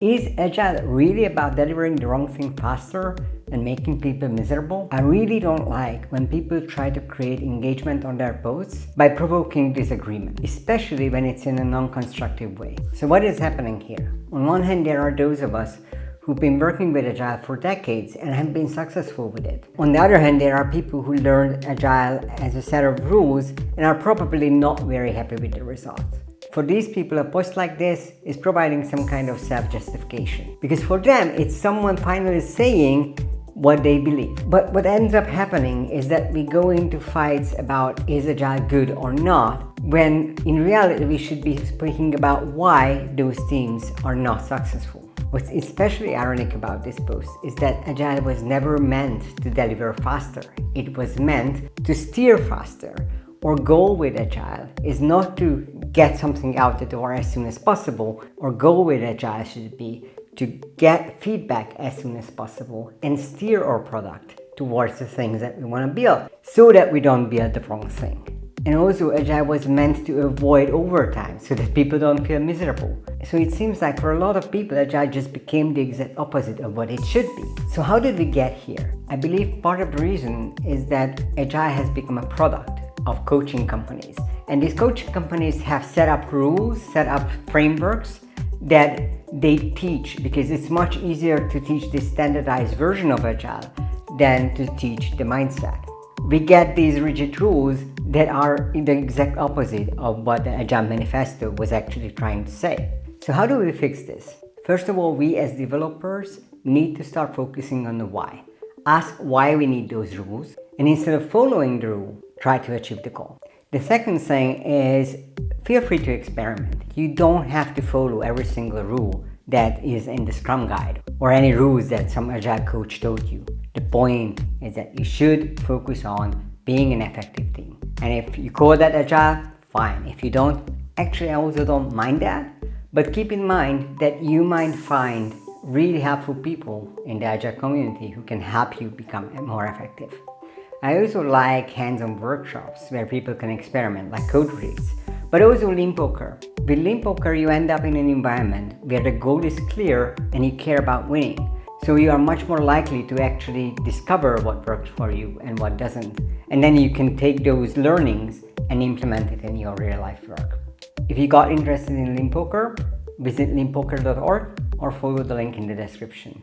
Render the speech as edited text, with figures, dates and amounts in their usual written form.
Is Agile really about delivering the wrong thing faster and making people miserable? I really don't like when people try to create engagement on their posts by provoking disagreement, especially when it's in a non-constructive way. So what is happening here? On one hand, there are those of us who've been working with Agile for decades and have been successful with it. On the other hand, there are people who learned Agile as a set of rules and are probably not very happy with the results. For these people, a post like this is providing some kind of self-justification. Because for them, it's someone finally saying what they believe. But what ends up happening is that we go into fights about is Agile good or not, when in reality we should be speaking about why those teams are not successful. What's especially ironic about this post is that Agile was never meant to deliver faster. It was meant to steer faster. Our goal with Agile is not to get something out the door as soon as possible. Our goal with Agile should be to get feedback as soon as possible and steer our product towards the things that we want to build so that we don't build the wrong thing. And also, Agile was meant to avoid overtime so that people don't feel miserable. So it seems like for a lot of people, Agile just became the exact opposite of what it should be. So how did we get here? I believe part of the reason is that Agile has become a product of coaching companies. And these coaching companies have set up rules, set up frameworks that they teach, because it's much easier to teach this standardized version of Agile than to teach the mindset. We get these rigid rules that are the exact opposite of what the Agile Manifesto was actually trying to say. So how do we fix this? First of all, we as developers need to start focusing on the why. Ask why we need those rules, and instead of following the rule, try to achieve the goal. The second thing is feel free to experiment. You don't have to follow every single rule that is in the Scrum Guide or any rules that some Agile coach told you. The point is that you should focus on being an effective team. And if you call that Agile, fine. If you don't, actually I also don't mind that. But keep in mind that you might find really helpful people in the Agile community who can help you become more effective. I also like hands-on workshops where people can experiment, like code reads, but also Lean Poker. With Lean Poker, you end up in an environment where the goal is clear and you care about winning. So you are much more likely to actually discover what works for you and what doesn't. And then you can take those learnings and implement it in your real-life work. If you got interested in Lean Poker, visit leanpoker.org or follow the link in the description.